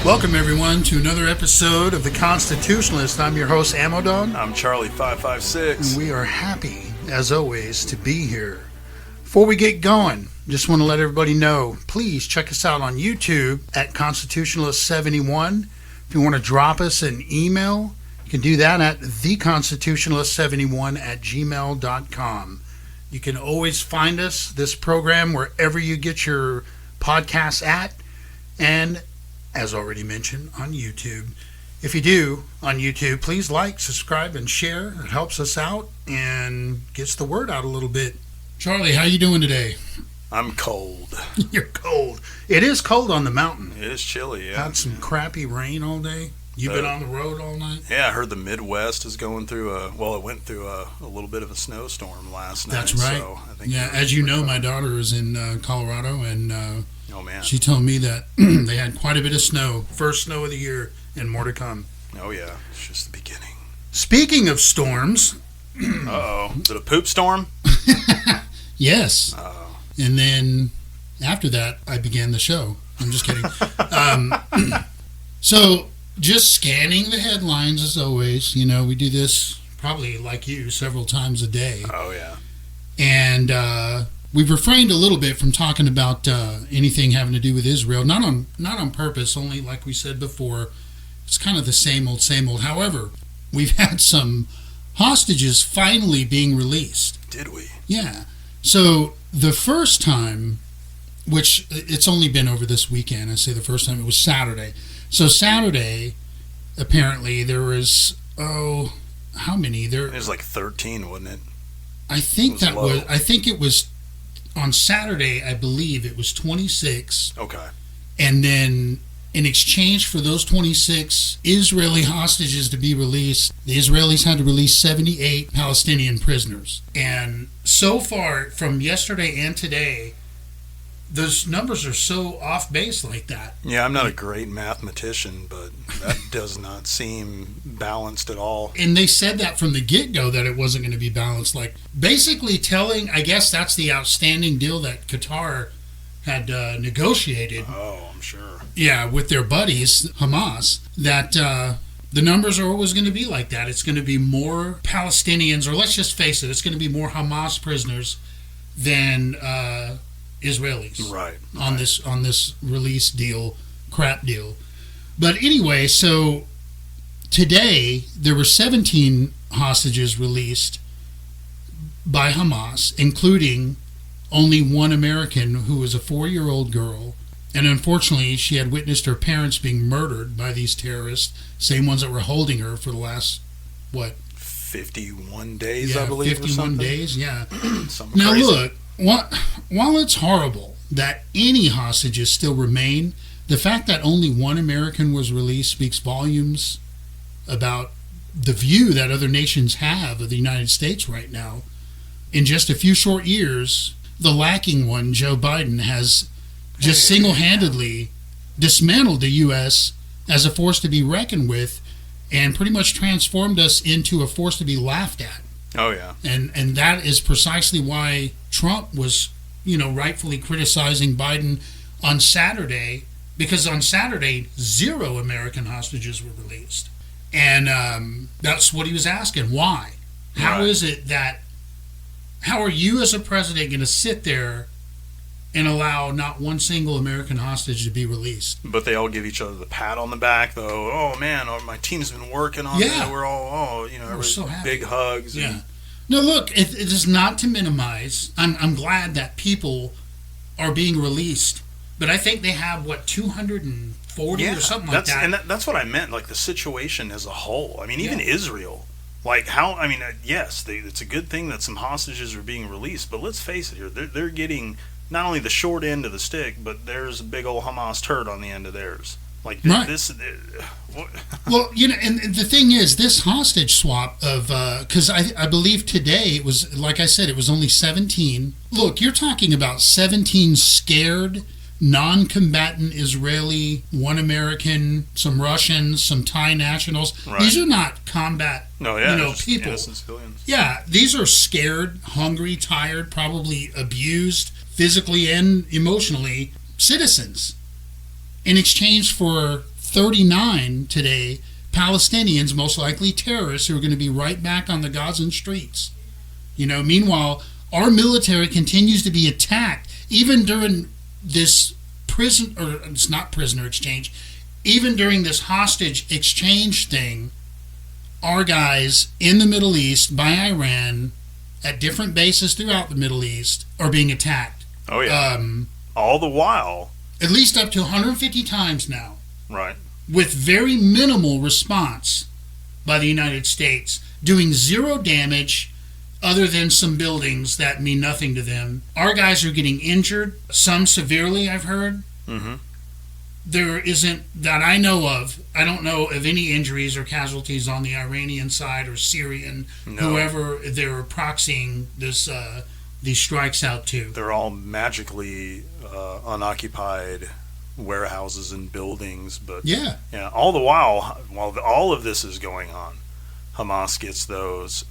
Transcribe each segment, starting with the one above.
Welcome, everyone, to another episode of The Constitutionalist. I'm your host, Amodon. I'm Charlie556. And we are happy, as always, to be here. Before we get going, just want to let everybody know, please check us out on YouTube at Constitutionalist71. If you want to drop us an email, you can do that at theconstitutionalist71@gmail.com. You can always find us, this program, wherever you get your podcasts at, and as already mentioned, on YouTube. If you do on YouTube, please like, subscribe, and share. It helps us out and gets the word out a little bit. Charlie, how you doing today? I'm cold. You're cold. It is cold on the mountain. It is chilly, yeah. Had some crappy rain all day. You've been on the road all night? Yeah, I heard the Midwest is going through it went through a little bit of a snowstorm last night. That's right. So I think as you know, my daughter is in Colorado, and oh, man. She told me that they had quite a bit of snow, first snow of the year, and more to come. Oh, yeah. It's just the beginning. Speaking of storms. Uh-oh. Is it a poop storm? Yes. Uh-oh. And then after that, I began the show. I'm just kidding. So just scanning the headlines as always. You know, we do this probably like you several times a day. Oh, yeah. And we've refrained a little bit from talking about anything having to do with Israel. Not on purpose, only like we said before, it's kind of the same old, same old. However, we've had some hostages finally being released. Did we? Yeah. So the first time, which it's only been over this weekend, I say the first time, it was Saturday. So Saturday, apparently, there was, how many? It was like 13, wasn't it? I think it was on Saturday, I believe it was 26. Okay. And then in exchange for those 26 Israeli hostages to be released, the Israelis had to release 78 Palestinian prisoners. And so far, from yesterday and today, those numbers are so off base like that. Yeah, I'm not a great mathematician, but that does not seem balanced at all. And they said that from the get-go that it wasn't going to be balanced. Like, basically telling, I guess that's the outstanding deal that Qatar had negotiated. Oh, I'm sure. Yeah, with their buddies, Hamas, that the numbers are always going to be like that. It's going to be more Palestinians, or let's just face it, it's going to be more Hamas prisoners than Israelis. Right. On this release deal, crap deal. But anyway, so today there were 17 hostages released by Hamas, including only one American who was a 4-year-old girl. And unfortunately, she had witnessed her parents being murdered by these terrorists, same ones that were holding her for the last, 51 days, yeah, I believe, 51 days, yeah. Now, crazy. Look, while it's horrible that any hostages still remain, the fact that only one American was released speaks volumes about the view that other nations have of the United States right now. In just a few short years, the lacking one, Joe Biden, has just single-handedly dismantled the U.S. as a force to be reckoned with and pretty much transformed us into a force to be laughed at. Oh, yeah. And that is precisely why Trump was, rightfully criticizing Biden on Saturday, because on Saturday, 0 American hostages were released. And that's what he was asking. Why? How is it that, how are you as a president going to sit there and allow not one single American hostage to be released? But they all give each other the pat on the back, though. Oh, man, my team's been working on that. We're all, we're so happy. Big hugs. Yeah. And... No, look, it is not to minimize. I'm glad that people are being released. But I think they have, 240 or something like that. And that's what I meant, like the situation as a whole. I mean, even Israel. Yes, it's a good thing that some hostages are being released, but let's face it here, they're getting not only the short end of the stick, but there's a big old Hamas turd on the end of theirs. Like this. Well, and the thing is, this hostage swap of, because I believe today it was, like I said, it was only 17. Look, you're talking about 17 scared, non-combatant Israeli, one American, some Russians, some Thai nationals. Right. These are not combat, people. Innocent civilians. Yeah, these are scared, hungry, tired, probably abused, physically and emotionally, citizens. In exchange for 39 today Palestinians, most likely terrorists, who are going to be right back on the Gazan streets. Meanwhile, our military continues to be attacked, even during this it's not prisoner exchange, even during this hostage exchange thing. Our guys in the Middle East by Iran at different bases throughout the Middle East are being attacked. Oh, yeah. All the while. At least up to 150 times now. Right. With very minimal response by the United States, doing zero damage other than some buildings that mean nothing to them. Our guys are getting injured, some severely, I've heard. Mm-hmm. There isn't, that I know of, I don't know of any injuries or casualties on the Iranian side or Syrian, whoever they're proxying these strikes out to. They're all magically unoccupied warehouses and buildings, but yeah, all the while all of this is going on, Hamas gets those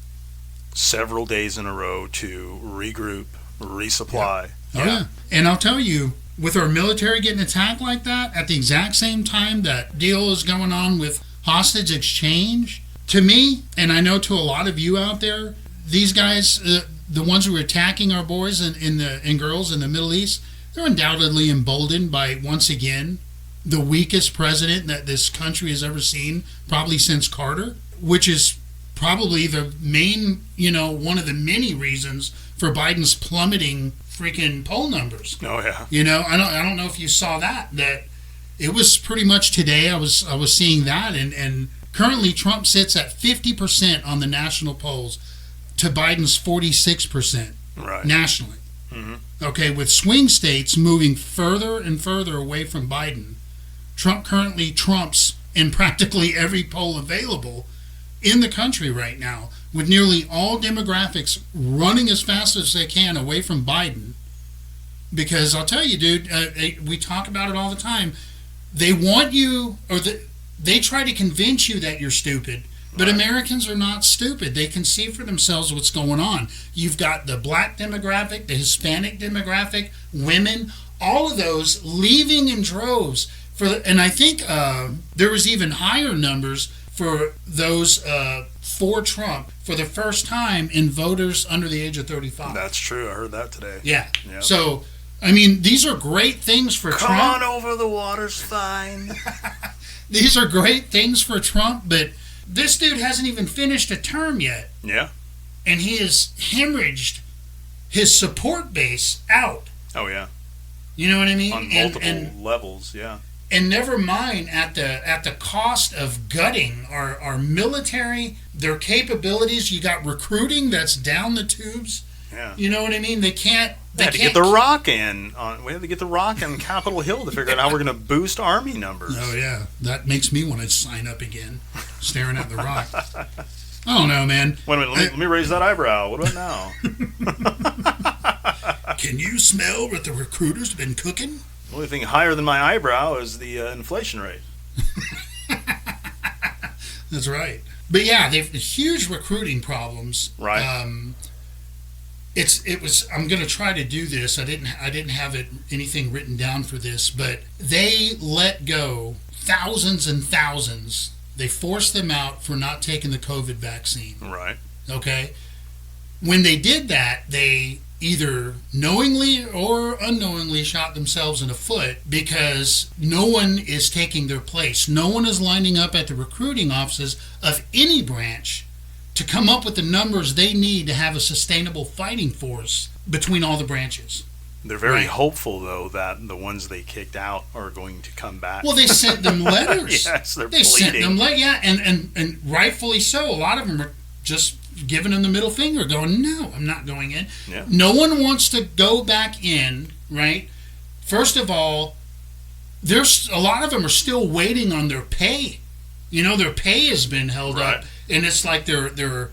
several days in a row to regroup, resupply. Yeah. And I'll tell you, with our military getting attacked like that at the exact same time that deal is going on with hostage exchange, to me, and I know to a lot of you out there, these guys, the ones who are attacking our boys and girls in the Middle East, they're undoubtedly emboldened by, once again, the weakest president that this country has ever seen, probably since Carter, which is probably the main, one of the many reasons for Biden's plummeting freaking poll numbers. Oh yeah. I don't know if you saw that it was pretty much today. I was seeing that, and currently Trump sits at 50% on the national polls to Biden's 46% nationally. Mm-hmm. Okay, with swing states moving further and further away from Biden, Trump currently trumps in practically every poll available in the country right now, with nearly all demographics running as fast as they can away from Biden. Because I'll tell you, dude, we talk about it all the time. They want you, or they try to convince you that you're stupid. But Americans are not stupid. They can see for themselves what's going on. You've got the black demographic, the Hispanic demographic, women, all of those leaving in droves. And I think there was even higher numbers for those for Trump for the first time in voters under the age of 35. That's true. I heard that today. Yeah. Yep. So, I mean, these are great things for Trump. Come on over, the water's fine. These are great things for Trump, but this dude hasn't even finished a term yet. Yeah. And he has hemorrhaged his support base out. Oh, yeah. You know what I mean? On multiple levels, yeah. And never mind at the cost of gutting our military, their capabilities. You got recruiting that's down the tubes. Yeah. You know what I mean? They can't. We had to get the rock in. We had to get the rock on Capitol Hill to figure out how we're going to boost Army numbers. Oh yeah, that makes me want to sign up again, staring at the rock. I don't know, man. Wait a minute, let me raise that eyebrow. What about now? Can you smell what the recruiters have been cooking? The only thing higher than my eyebrow is the inflation rate. That's right. But yeah, they've huge recruiting problems. Right. I'm going to try to do this. I didn't have anything written down for this, but they let go thousands and thousands. They forced them out for not taking the COVID vaccine. Right. Okay. When they did that, they either knowingly or unknowingly shot themselves in the foot, because no one is taking their place. No one is lining up at the recruiting offices of any branch to come up with the numbers they need to have a sustainable fighting force between all the branches. They're very hopeful, though, that the ones they kicked out are going to come back. Well, they sent them letters. Yes, they're pleading. Sent them and rightfully so. A lot of them are just giving them the middle finger, going, no, I'm not going in. Yeah. No one wants to go back in, right? First of all, there's a lot of them are still waiting on their pay. You know, their pay has been held up, and it's like their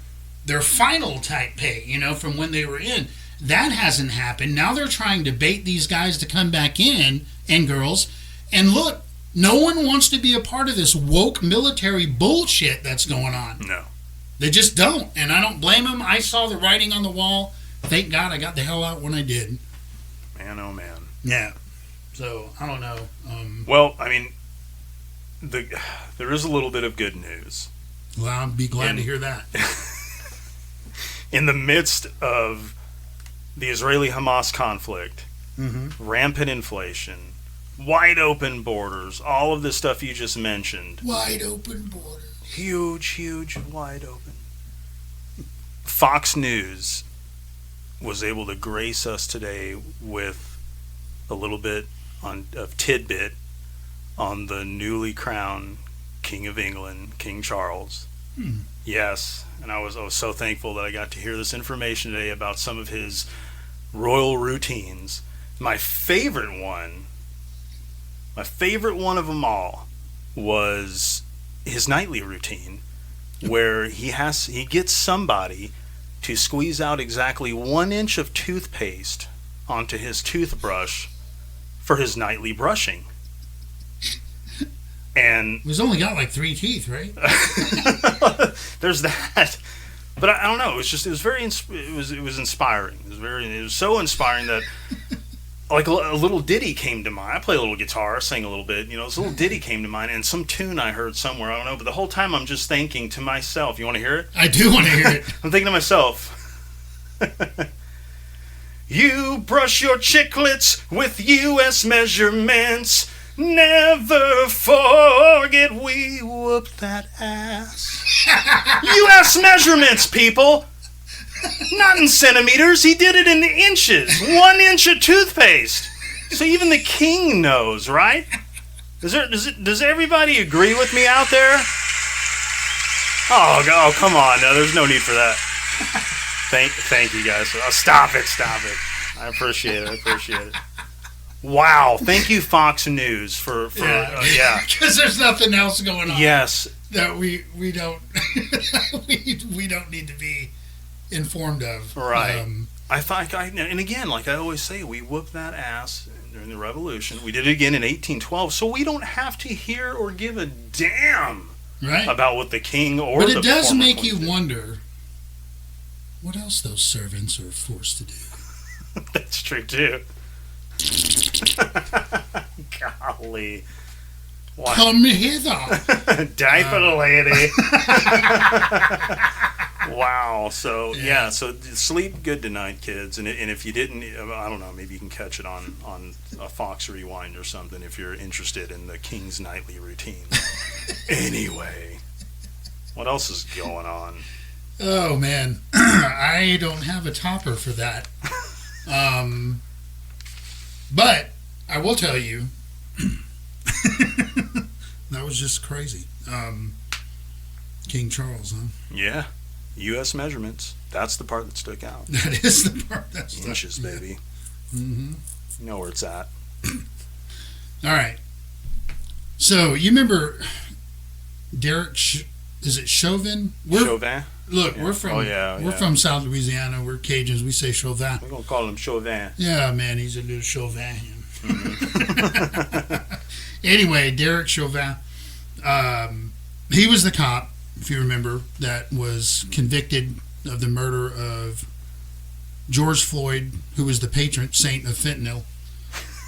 final type pay, you know, from when they were in. That hasn't happened. Now they're trying to bait these guys to come back in, and girls. And look, no one wants to be a part of this woke military bullshit that's going on. No. They just don't, and I don't blame them. I saw the writing on the wall. Thank God I got the hell out when I did. Man, oh man. Yeah. So, I don't know. Well, I mean, there is a little bit of good news. Well, I'll be glad to hear that. In the midst of the Israeli-Hamas conflict, rampant inflation, wide open borders, all of the stuff you just mentioned. Wide open borders. Huge, wide open. Fox News was able to grace us today with a little bit of tidbit on the newly crowned King of England, King Charles. Yes, and I was so thankful that I got to hear this information today about some of his royal routines. My favorite one of them all was his nightly routine, where he gets somebody to squeeze out exactly 1 inch of toothpaste onto his toothbrush for his nightly brushing. And he's only got like 3 teeth, right? There's that. But I don't know. It was inspiring. It was so inspiring that like a little ditty came to mind. I play a little guitar, sing a little bit. This little ditty came to mind, and some tune I heard somewhere. I don't know. But the whole time I'm just thinking to myself. You want to hear it? I do want to hear it. I'm thinking to myself. You brush your chiclets with U.S. measurements. Never forget we whooped that ass. U.S. measurements, people. Not in centimeters. He did it in inches. 1 inch of toothpaste. So even the king knows, right? Does everybody agree with me out there? Oh, come on. No, there's no need for that. Thank you, guys. Oh, stop it. I appreciate it. Wow. Thank you, Fox News, for Because there's nothing else going on. Yes. That we don't we don't need to be informed of. Right. And again, like I always say, we whooped that ass during the Revolution. We did it again in 1812, so we don't have to hear or give a damn about what the king or the But it does former make queen you did. wonder what else those servants are forced to do. That's true too. Golly. Wow. Come hither. Diaper lady. Wow. So so sleep good tonight, kids. And if you didn't, I don't know, maybe you can catch it on a Fox Rewind or something if you're interested in the King's nightly routine. Anyway, what else is going on? Oh man, I don't have a topper for that. But I will tell you, that was just crazy. King Charles, huh? Yeah. U.S. measurements. That's the part that stuck out. That is the part that stuck out. Inches, baby. Mm-hmm. You know where it's at. All right. So, you remember Derek, is it Chauvin? Chauvin? Look, we're from South Louisiana. We're Cajuns. We say Chauvin. We're going to call him Chauvin. Yeah, man, he's a little Chauvin. Mm-hmm. Anyway, Derek Chauvin, he was the cop, if you remember, that was convicted of the murder of George Floyd, who was the patron saint of fentanyl.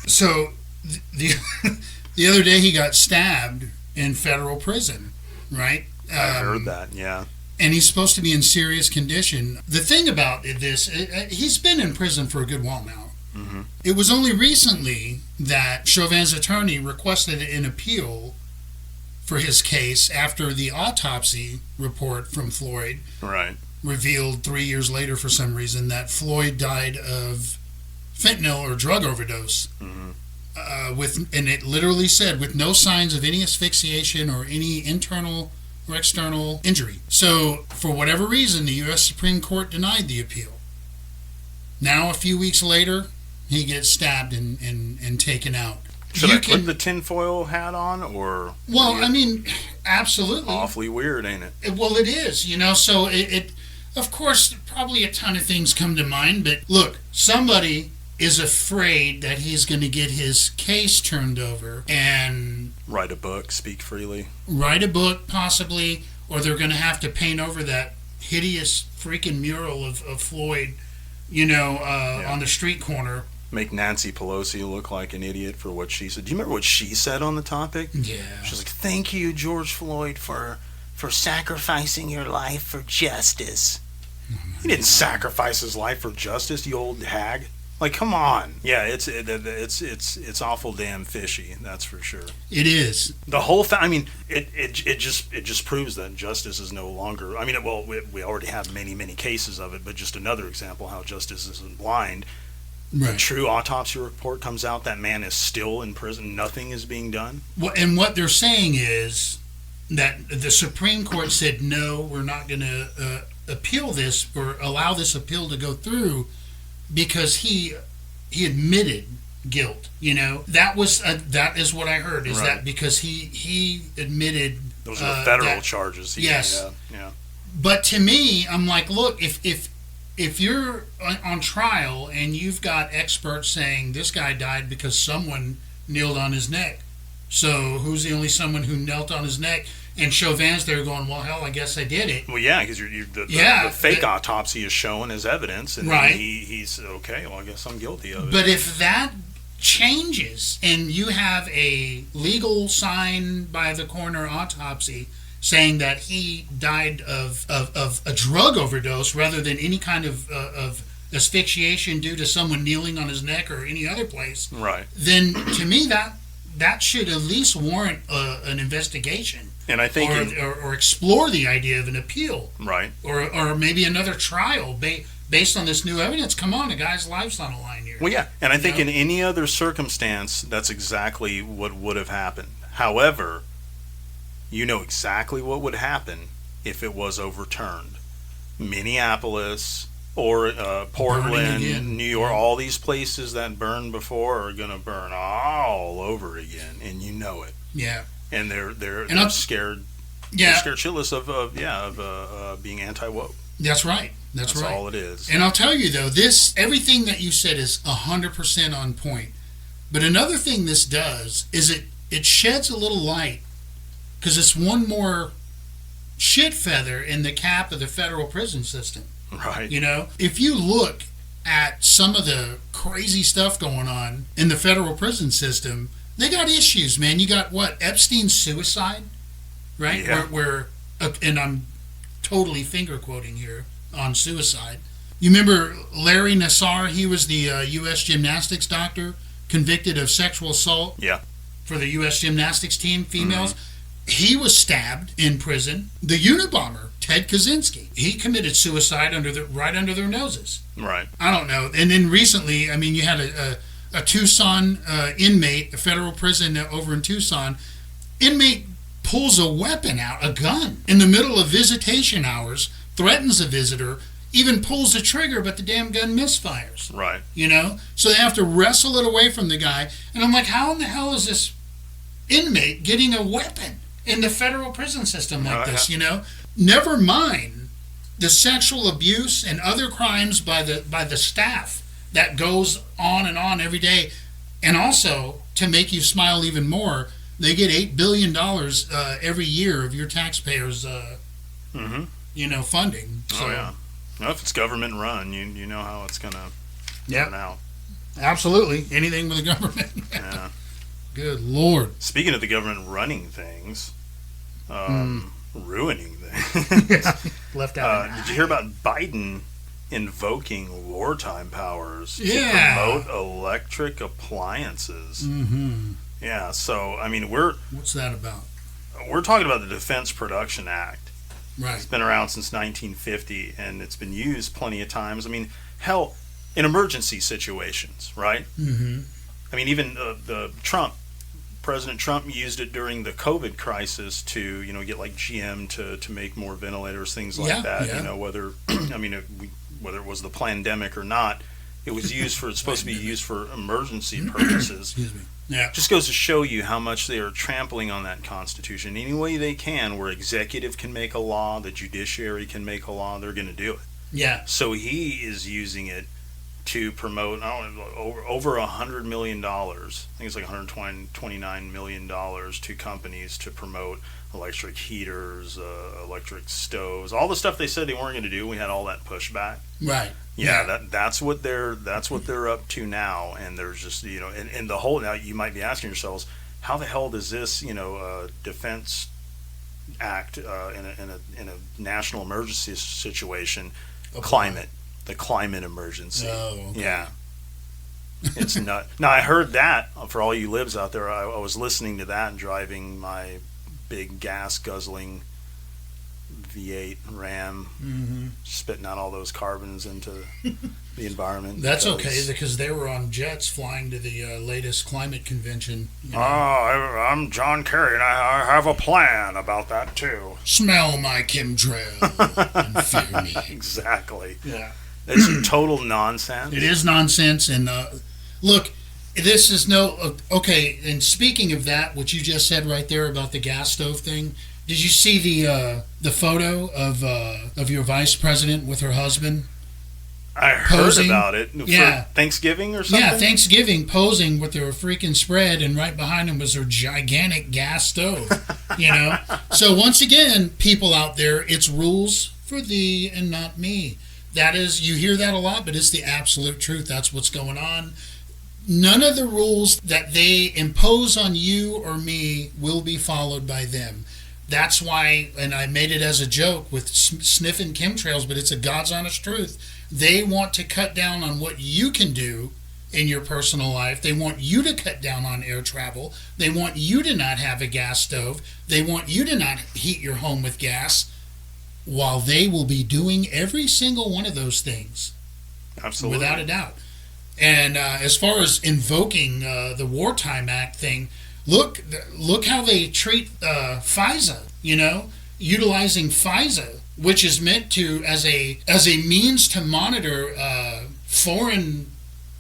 So the other day he got stabbed in federal prison, right? I heard that, yeah. And he's supposed to be in serious condition. The thing about this, he's been in prison for a good while now. Mm-hmm. It was only recently that Chauvin's attorney requested an appeal for his case after the autopsy report from Floyd revealed 3 years later for some reason that Floyd died of fentanyl or drug overdose. Mm-hmm. And it literally said with no signs of any asphyxiation or any internal or external injury. So for whatever reason, the U.S. Supreme Court denied the appeal. Now, a few weeks later, he gets stabbed and taken out. Should I put the tinfoil hat on, or? Well, I mean, absolutely. Awfully weird, ain't it? Well, it is, so it of course, probably a ton of things come to mind, but look, somebody is afraid that he's going to get his case turned over and write a book, speak freely. Write a book, possibly, or they're going to have to paint over that hideous freaking mural of Floyd, on the street corner. make Nancy Pelosi look like an idiot for what she said. Do you remember what she said on the topic? Yeah. She was like, "Thank you, George Floyd, for sacrificing your life for justice." He didn't sacrifice his life for justice, you old hag. Like, come on. Yeah, it's awful damn fishy. That's for sure. It is. The whole I mean, it just proves that justice is no longer. I mean, well, we already have many cases of it, but just another example how justice isn't blind. Right. The true autopsy report comes out. That man is still in prison. Nothing is being done. Well, and what they're saying is that the Supreme Court said no, we're not going to appeal this or allow this appeal to go through because he admitted guilt. That is what I heard. Is Right. that because he admitted Those are federal that, charges. Yes. Yeah. But to me, I'm like, look, if you're on trial and you've got experts saying this guy died because someone kneeled on his neck, so who's the only someone who knelt on his neck? And Chauvin's there going, well, hell, I guess I did it. Well, yeah, because the fake autopsy is shown as evidence, and right. then he's okay. Well, I guess I'm guilty of it. But if that changes and you have a legal sign by the coroner autopsy saying that he died of a drug overdose rather than any kind of asphyxiation due to someone kneeling on his neck or any other place, right? Then to me that should at least warrant an investigation. And I think or explore the idea of an appeal, right? Or maybe another trial based on this new evidence. Come on, a guy's life's on the line here. Well, yeah, and I think in any other circumstance, that's exactly what would have happened. However, you know exactly what would happen if it was overturned. Minneapolis or Portland, New York, all these places that burned before are going to burn all over again, and you know it. Yeah. And they're scared. Yeah. They're scared shitless of being anti-woke. That's right. That's right. all it is. And I'll tell you though, everything that you said is 100% on point. But another thing this does is it sheds a little light because it's one more shit feather in the cap of the federal prison system. Right. If you look at some of the crazy stuff going on in the federal prison system, they got issues, man. You got Epstein's suicide, right? Yeah. Where and I'm totally finger quoting here on suicide. You remember Larry Nassar? He was the U.S. gymnastics doctor convicted of sexual assault. Yeah. For the U.S. gymnastics team, females. Mm-hmm. He was stabbed in prison. The Unabomber, Ted Kaczynski, he committed suicide right under their noses. Right. I don't know. And then recently, I mean, you had a Tucson inmate, a federal prison over in Tucson. Inmate pulls a weapon out, a gun, in the middle of visitation hours, threatens a visitor, even pulls the trigger, but the damn gun misfires. Right. So they have to wrestle it away from the guy. And I'm like, how in the hell is this inmate getting a weapon in the federal prison system like this? Never mind the sexual abuse and other crimes by the staff that goes on and on every day. And also, to make you smile even more, they get $8 billion every year of your taxpayers funding. So, oh yeah. Well, if it's government run, you know how it's gonna turn out. Absolutely. Anything with the government. Yeah. Good Lord. Speaking of the government running things, ruining things. Left out. Did you hear about Biden invoking wartime powers to promote electric appliances? Mm-hmm. Yeah, so, I mean, what's that about? We're talking about the Defense Production Act. Right. It's been around since 1950, and it's been used plenty of times. I mean, hell, in emergency situations, right? Mm-hmm. I mean, even President Trump used it during the COVID crisis to, get like GM to make more ventilators, things like that. Yeah. Whether it was the pandemic or not, it was used it's supposed to be used for emergency purposes. Excuse me. Yeah. Just goes to show you how much they are trampling on that Constitution. Any way they can, where executive can make a law, the judiciary can make a law, they're going to do it. Yeah. So he is using it to promote, I don't know, over $100 million. I think it's like $129 million to companies to promote electric heaters, electric stoves, all the stuff they said they weren't going to do. We had all that pushback. Right. Yeah, that's what they're up to now. And there's just, and the whole, now you might be asking yourselves, how the hell does this defense act in a national emergency situation, the climate emergency? Oh, okay. Yeah. It's not. Now, I heard that, for all you libs out there, I was listening to that and driving my big gas guzzling V8 Ram, spitting out all those carbons into the environment. That's okay, because they were on jets flying to the latest climate convention. I'm John Kerry, and I have a plan about that too. Smell my chemtrail and fear me. Exactly. Yeah. It's total nonsense. It is nonsense, and look, this is okay. And speaking of that, what you just said right there about the gas stove thing, did you see the photo of your vice president with her husband? I heard about it. For Thanksgiving or something? Yeah, Thanksgiving, posing with their freaking spread, and right behind them was her gigantic gas stove. So once again, people out there, it's rules for thee and not me. That is, you hear that a lot, but it's the absolute truth. That's what's going on. None of the rules that they impose on you or me will be followed by them. That's why, and I made it as a joke with sniffing chemtrails, but it's a God's honest truth. They want to cut down on what you can do in your personal life. They want you to cut down on air travel. They want you to not have a gas stove. They want you to not heat your home with gas, while they will be doing every single one of those things. Absolutely. Without a doubt. And as far as invoking the Wartime Act thing, look how they treat FISA, utilizing FISA, which is meant to, as a means to monitor foreign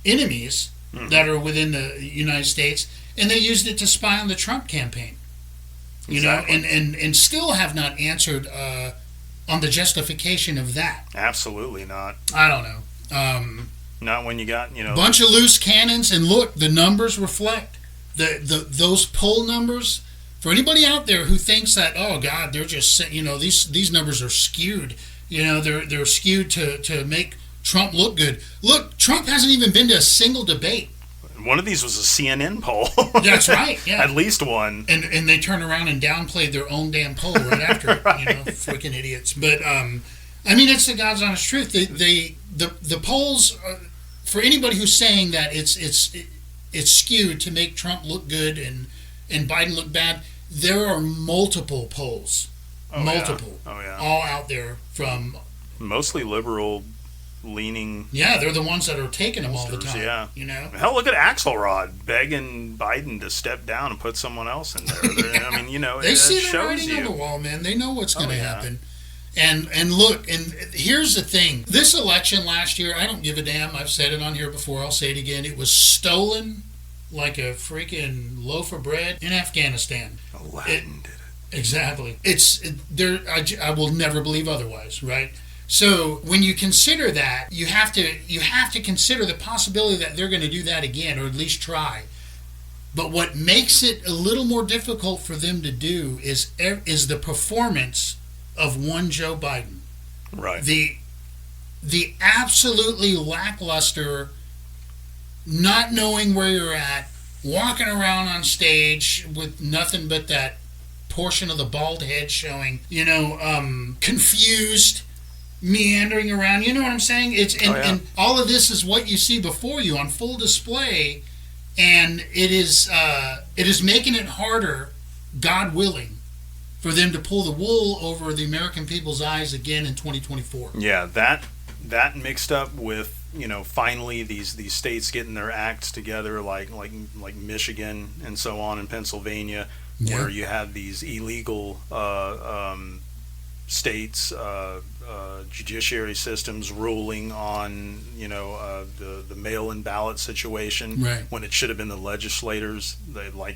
enemies that are within the United States, and they used it to spy on the Trump campaign. Exactly. And still have not answered on the justification of that. Absolutely not. I don't know. Not when you got, bunch of loose cannons, and look, the numbers reflect those poll numbers. For anybody out there who thinks that, oh God, they're just, these numbers are skewed. They're skewed to make Trump look good. Look, Trump hasn't even been to a single debate. One of these was a CNN poll. That's right, yeah. At least one. And they turn around and downplayed their own damn poll right after it. Right. Freaking idiots. But, it's the God's honest truth. The polls, for anybody who's saying that it's skewed to make Trump look good and Biden look bad, there are multiple polls. All out there from... mostly liberal leaning. Yeah, they're the ones that are taking them all the time. Yeah. Hell, look at Axelrod begging Biden to step down and put someone else in there. They see the writing on the wall, man. They know what's going to happen. And look, and here's the thing. This election last year, I don't give a damn. I've said it on here before. I'll say it again. It was stolen like a freaking loaf of bread in Afghanistan. Aladdin did it. Exactly. I will never believe otherwise, right? So when you consider that, you have to consider the possibility that they're going to do that again, or at least try. But what makes it a little more difficult for them to do is the performance of one Joe Biden. Right. The absolutely lackluster, not knowing where you're at, walking around on stage with nothing but that portion of the bald head showing, confused, meandering around. You know what I'm saying? And all of this is what you see before you on full display, and it is making it harder, God willing, for them to pull the wool over the American people's eyes again in 2024. Yeah, that mixed up with finally these states getting their acts together, like Michigan and so on, in Pennsylvania, where you have these illegal states, judiciary systems ruling on the mail-in ballot situation, right, when it should have been the legislators.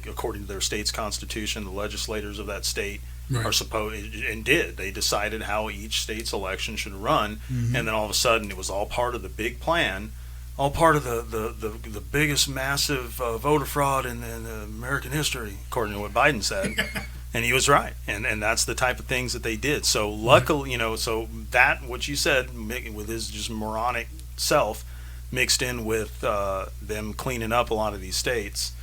According to their state's constitution, the legislators of that state are supposed, and they decided how each state's election should run, and then all of a sudden it was all part of the big plan all part of the biggest massive voter fraud in American history, according to what Biden said. And he was right, and that's the type of things that they did. So luckily, so that what you said with his just moronic self mixed in with them cleaning up a lot of these states,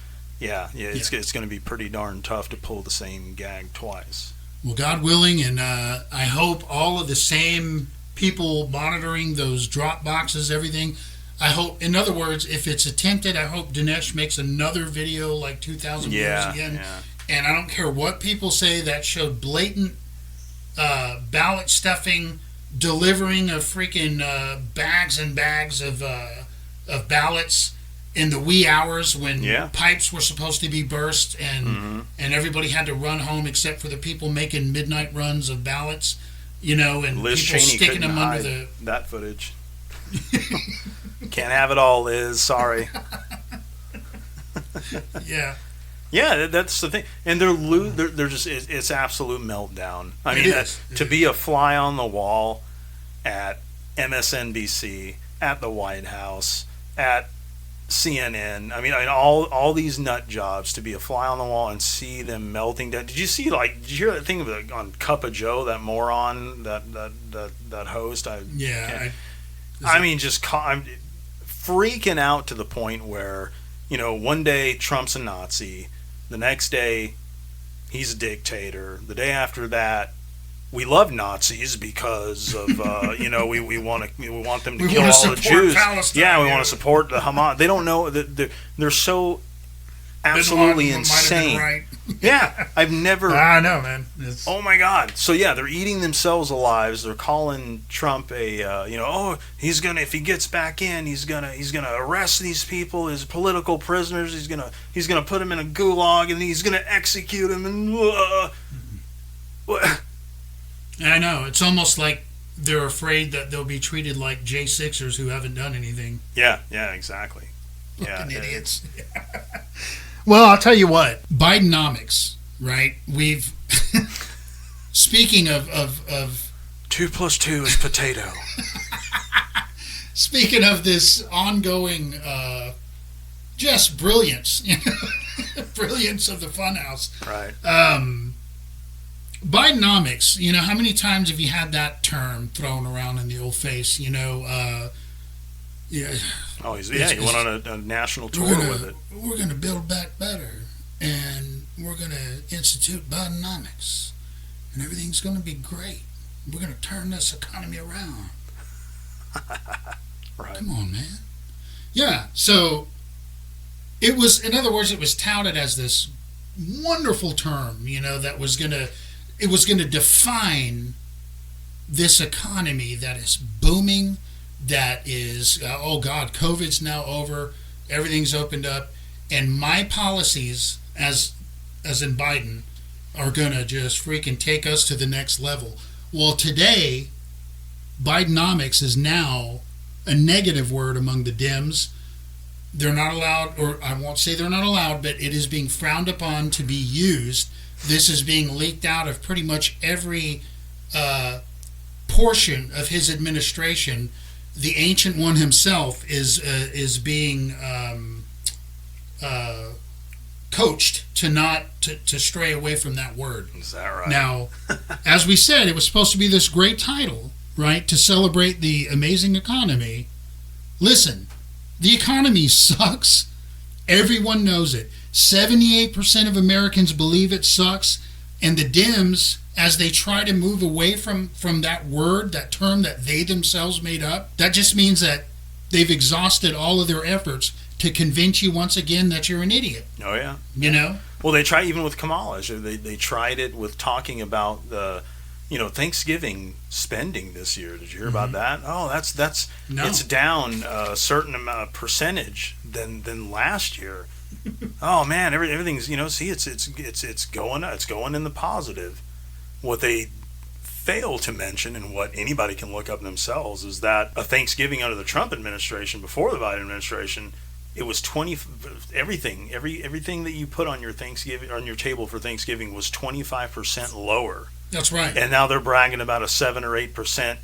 it's going to be pretty darn tough to pull the same gag twice. Well, God willing, and I hope all of the same people monitoring those drop boxes, everything. I hope, in other words, if it's attempted, I hope Dinesh makes another video like 2,000 views again. Yeah. And I don't care what people say, that showed blatant ballot stuffing, delivering of freaking bags and bags of ballots in the wee hours when pipes were supposed to be burst and everybody had to run home except for the people making midnight runs of ballots, and Liz people Cheney sticking them under that footage. Can't have it all, Liz. Sorry. Yeah. Yeah, that's the thing, and they're just it's absolute meltdown. I mean, to be a fly on the wall at MSNBC, at the White House, at CNN. I mean, all these nut jobs, to be a fly on the wall and see them melting down. Did you hear that thing on Cup of Joe, that moron, that host? I'm freaking out to the point where, one day Trump's a Nazi, the next day he's a dictator, the day after that we love Nazis because of we want them to kill all the Jews. Palestine, yeah, we want to support the Hamas. They don't know that they're so absolutely insane. Right. Yeah, I've never. I know, man. Oh my God! So yeah, they're eating themselves alive. They're calling Trump he's gonna, if he gets back in, he's gonna arrest these people as political prisoners. He's gonna put them in a gulag and he's gonna execute them. And I know, it's almost like they're afraid that they'll be treated like J6ers who haven't done anything. Yeah, exactly. Fucking idiots. Well, I'll tell you what, Bidenomics, right? We've speaking of 2 + 2 is potato. Speaking of this ongoing just brilliance, brilliance of the funhouse. Right. Bidenomics, how many times have you had that term thrown around in the old face? You went on a national tour with it. We're going to build back better, and we're going to institute Bidenomics, and everything's going to be great. We're going to turn this economy around. Right. Come on, man. Yeah, so it was, in other words, it was touted as this wonderful term, that was going to define this economy that is booming, that is, oh God, COVID's now over, everything's opened up, and my policies, as in Biden, are going to just freaking take us to the next level. Well, today, Bidenomics is now a negative word among the Dems. They're not allowed, or I won't say they're not allowed, but it is being frowned upon to be used. This is being leaked out of pretty much every portion of his administration. The Ancient One himself is being coached to stray away from that word. Is that right? Now, as we said, it was supposed to be this great title, right, to celebrate the amazing economy. Listen, the economy sucks. Everyone knows it. 78% of Americans believe it sucks, and the Dems, as they try to move away from that word, that term that they themselves made up, that just means that they've exhausted all of their efforts to convince you once again that you're an idiot. Oh, yeah. Well, they tried even with Kamala. They tried it with talking about the Thanksgiving spending this year. Did you hear about that? Oh, that's no. It's down a certain amount of percentage than last year. Oh man, everything's it's going in the positive. What they fail to mention, and what anybody can look up themselves, is that a Thanksgiving under the Trump administration, before the Biden administration, it was everything that you put on your Thanksgiving, on your table for Thanksgiving, was 25% lower. That's right. And now they're bragging about a 7 or 8%.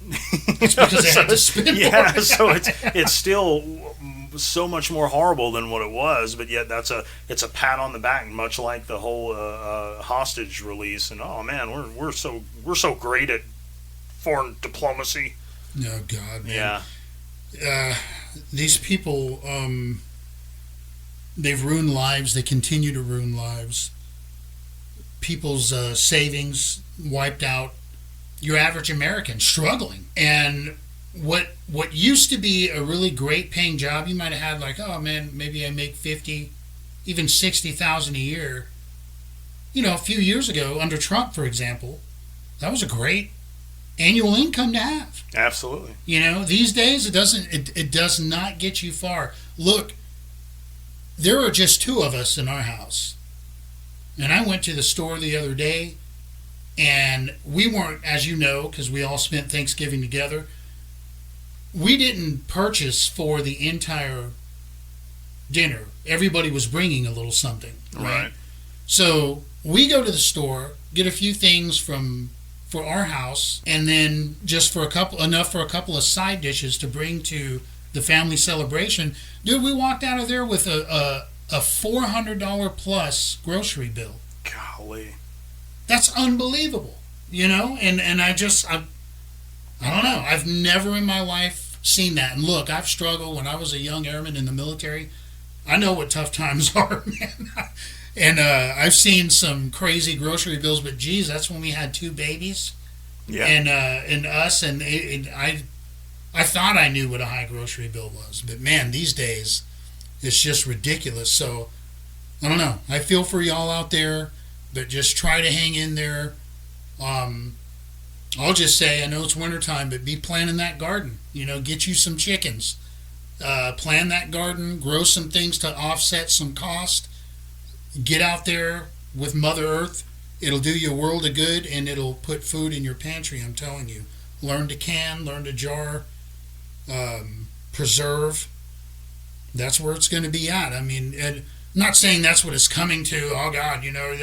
It's because they had to spend more. Yeah, so it's still so much more horrible than what it was, but yet it's a pat on the back, much like the whole hostage release. And oh man, we're so great at foreign diplomacy. Oh God, man. Yeah. These people, they've ruined lives. They continue to ruin lives. People's savings wiped out. Your average American struggling. And what used to be a really great paying job, you might have had like, oh man, maybe I make 50, even 60,000 a year. You know, a few years ago under Trump, for example, that was a great annual income to have. Absolutely. You know, these days it does not get you far. Look, there are just two of us in our house. And I went to the store the other day, and we weren't, as you know, because we all spent Thanksgiving together, we didn't purchase for the entire dinner. Everybody was bringing a little something, right? So we go to the store, get a few things for our house, and then just enough for a couple of side dishes to bring to the family celebration. Dude, we walked out of there with a $400 plus grocery bill. Golly. That's unbelievable, you know? And I don't know. I've never in my life seen that. And look, I've struggled when I was a young airman in the military. I know what tough times are, man. And I've seen some crazy grocery bills, but geez, that's when we had two babies. Yeah. And us, and I thought I knew what a high grocery bill was. But man, these days, it's just ridiculous. So, I don't know. I feel for y'all out there, but just try to hang in there. I'll just say, I know it's wintertime, but be planting that garden. You know, get you some chickens. Plan that garden, grow some things to offset some cost. Get out there with Mother Earth. It'll do you a world of good, and it'll put food in your pantry, I'm telling you. Learn to can, learn to jar, preserve. That's where it's going to be at. I mean, I'm not saying that's what it's coming to, oh God, you know,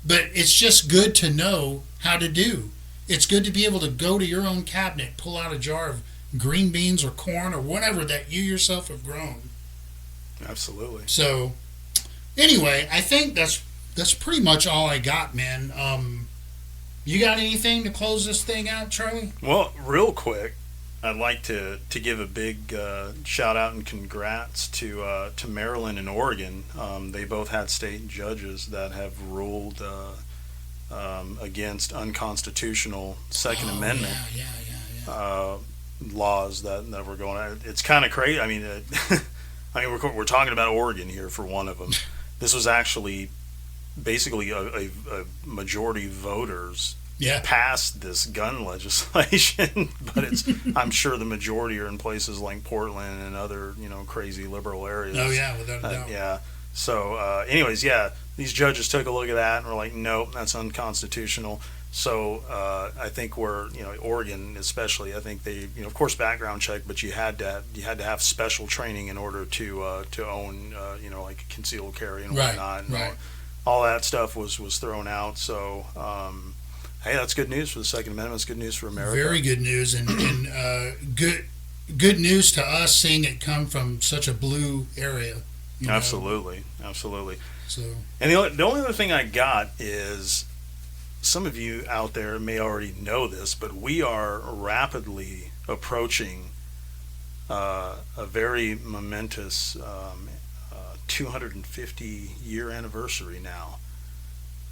but it's just good to know how to do. It's good to be able to go to your own cabinet, pull out a jar of green beans or corn or whatever that you yourself have grown. Absolutely. So, anyway, I think that's pretty much all I got, man. You got anything to close this thing out, Charlie? Well, real quick, I'd like to give a big shout out and congrats to Maryland and Oregon. They both had state judges that have ruled against unconstitutional Second Amendment laws that were going on. It's kind of crazy. I mean, we're talking about Oregon here for one of them. This was actually basically a majority of voters passed this gun legislation, but I'm sure the majority are in places like Portland and other crazy liberal areas. Oh yeah, without a doubt. Yeah. So, anyways, these judges took a look at that and were like, nope, that's unconstitutional. So I think Oregon especially, I think they, of course, background check, but you had to have special training in order to own, like concealed carry and whatnot. And all that stuff was thrown out. So, hey, that's good news for the Second Amendment. It's good news for America. Very good news, and good news to us seeing it come from such a blue area. Absolutely. So, and the only other thing I got is, some of you out there may already know this, but we are rapidly approaching a very momentous 250-year anniversary now,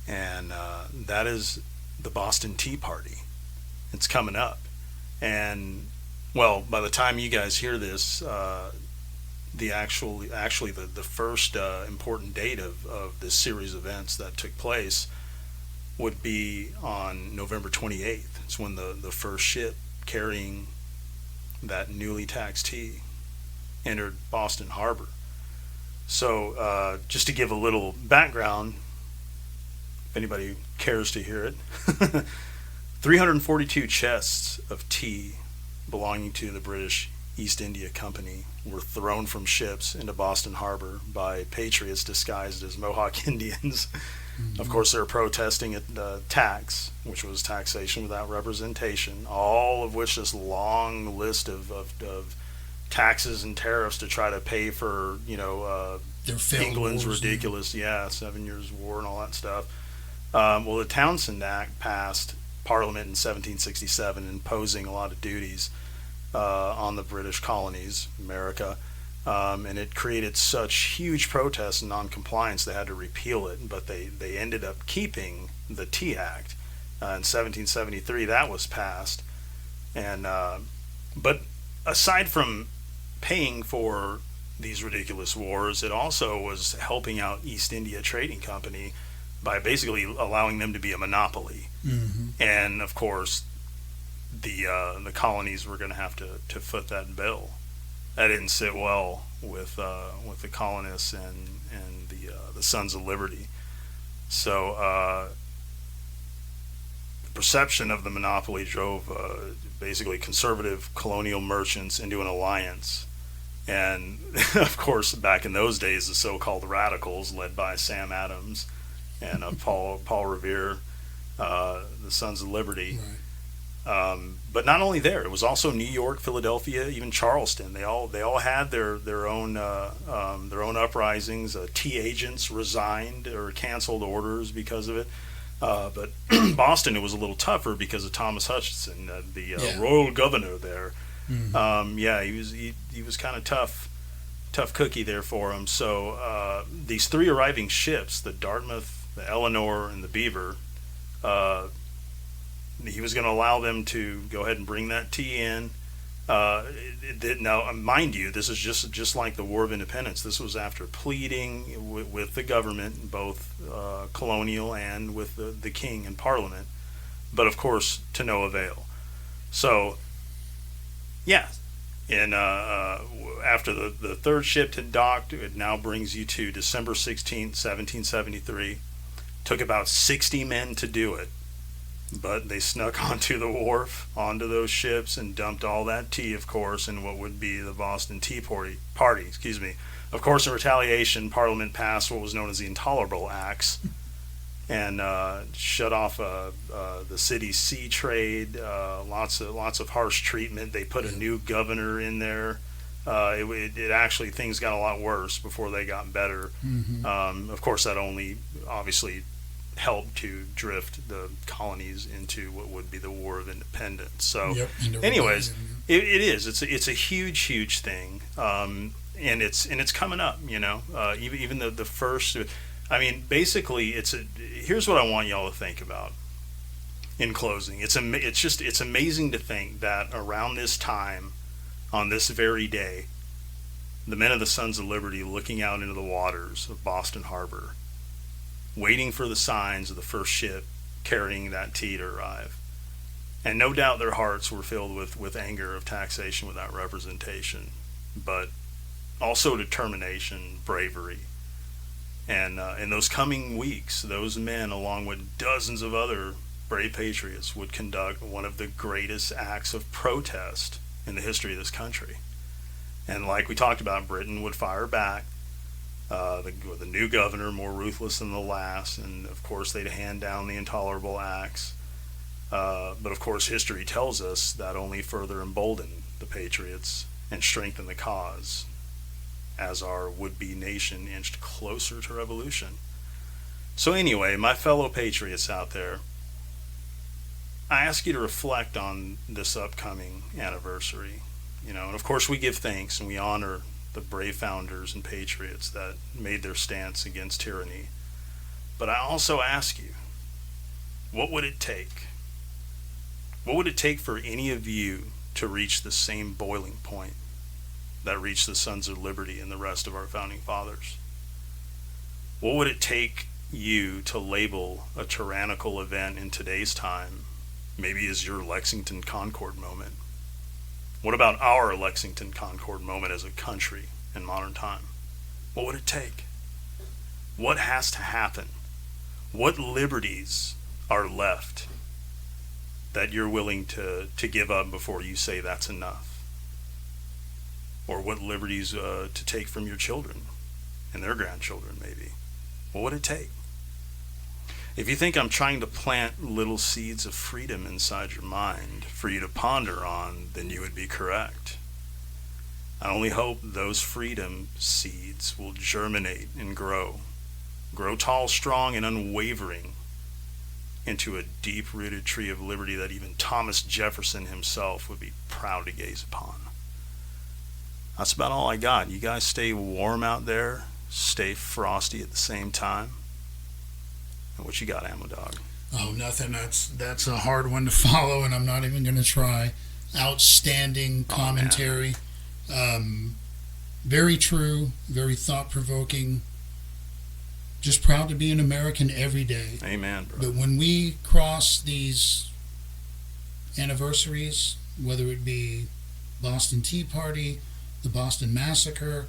and that is the Boston Tea Party. It's coming up, and well, by the time you guys hear this, the first important date of this series of events that took place would be on November 28th. It's when the first ship carrying that newly taxed tea entered Boston Harbor. So just to give a little background, if anybody cares to hear it, 342 chests of tea belonging to the British East India Company were thrown from ships into Boston Harbor by patriots disguised as Mohawk Indians. Mm-hmm. Of course, they were protesting the tax, which was taxation without representation, all of which this long list of taxes and tariffs to try to pay for, Their failed England's wars, ridiculous, 7 Years' War and all that stuff. Well, the Townshend Act passed Parliament in 1767, imposing a lot of duties on the British colonies, America, and it created such huge protests and non-compliance they had to repeal it. But they ended up keeping the Tea Act in 1773. That was passed, and but aside from paying for these ridiculous wars, it also was helping out East India Trading Company by basically allowing them to be a monopoly. Mm-hmm. And of course, the colonies were going to have to foot that bill. That didn't sit well with the colonists and the Sons of Liberty. So the perception of the monopoly drove basically conservative colonial merchants into an alliance. And of course, back in those days, the so-called radicals, led by Sam Adams and Paul Revere, the Sons of Liberty. Right. But not only there, it was also New York, Philadelphia, even Charleston. They all had their own uprisings. Tea agents resigned or canceled orders because of it. But Boston, it was a little tougher because of Thomas Hutchinson, the royal governor there. Mm-hmm. He was kind of tough cookie there for him. So these three arriving ships, the Dartmouth, the Eleanor, and the Beaver, he was going to allow them to go ahead and bring that tea in. Now, mind you, this is just like the War of Independence. This was after pleading with the government, both colonial and with the king and Parliament, but of course to no avail. So, and after the third ship had docked, it now brings you to December 16th, 1773. Took about 60 men to do it, but they snuck onto the wharf, onto those ships, and dumped all that tea, of course, in what would be the Boston Tea Party. Of course, in retaliation, Parliament passed what was known as the Intolerable Acts, and shut off the city's sea trade. Lots of harsh treatment. They put a new governor in there. It actually, things got a lot worse before they got better. Mm-hmm. Of course, that only obviously helped to drift the colonies into what would be the War of Independence. So, anyways, it is. It's a huge thing, and it's coming up. Even the first. I mean, basically, here's what I want y'all to think about. In closing, it's amazing to think that around this time, on this very day, the men of the Sons of Liberty looking out into the waters of Boston Harbor, waiting for the signs of the first ship carrying that tea to arrive. And no doubt their hearts were filled with anger of taxation without representation, but also determination, bravery. And in those coming weeks, those men, along with dozens of other brave patriots, would conduct one of the greatest acts of protest in the history of this country. And like we talked about, Britain would fire back. The new governor, more ruthless than the last, and of course they'd hand down the Intolerable Acts. But of course history tells us that only further emboldened the patriots and strengthened the cause as our would-be nation inched closer to revolution. So anyway, my fellow patriots out there, I ask you to reflect on this upcoming anniversary. And of course we give thanks and we honor the brave founders and patriots that made their stance against tyranny. But I also ask you, what would it take? What would it take for any of you to reach the same boiling point that reached the Sons of Liberty and the rest of our founding fathers? What would it take you to label a tyrannical event in today's time maybe as your Lexington Concord moment? What about our Lexington Concord moment as a country in modern time? What would it take? What has to happen? What liberties are left that you're willing to give up before you say that's enough? Or what liberties to take from your children and their grandchildren maybe? What would it take? If you think I'm trying to plant little seeds of freedom inside your mind for you to ponder on, then you would be correct. I only hope those freedom seeds will germinate and grow tall, strong, and unwavering into a deep-rooted tree of liberty that even Thomas Jefferson himself would be proud to gaze upon. That's about all I got. You guys stay warm out there, stay frosty at the same time. And what you got, Ammo Dog? Oh, nothing. That's a hard one to follow, and I'm not even going to try. Outstanding commentary. Very true, very thought-provoking. Just proud to be an American every day. Amen, bro. But when we cross these anniversaries, whether it be Boston Tea Party, the Boston Massacre,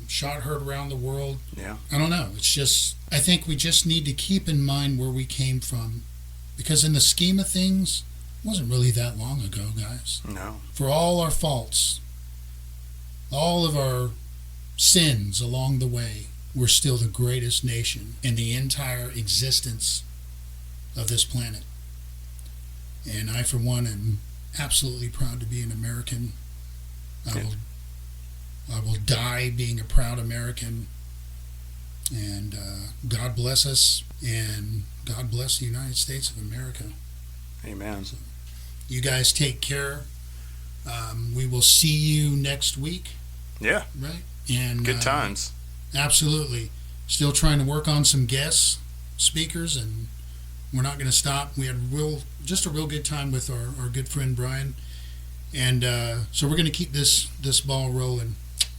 shot heard around the world, I don't know. It's just, I think we just need to keep in mind where we came from. Because in the scheme of things, it wasn't really that long ago, guys. No. For all our faults, all of our sins along the way, we're still the greatest nation in the entire existence of this planet. And I, for one, am absolutely proud to be an American. I will die being a proud American. And God bless us, and God bless the United States of America. Amen. So, you guys take care. We will see you next week. Yeah. Right? And good times. Absolutely. Still trying to work on some guest speakers, and we're not going to stop. We had just a real good time with our good friend Brian, and so we're going to keep this ball rolling.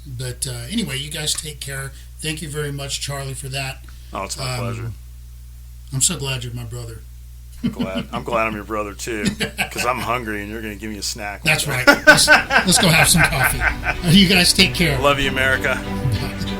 But anyway, you guys take care. Thank you very much, Charlie, for that. Oh, it's my pleasure. I'm so glad you're my brother. I'm glad I'm your brother too, because I'm hungry and you're going to give me a snack. That's right. Let's go have some coffee. You guys take care. Love you, America. Bye.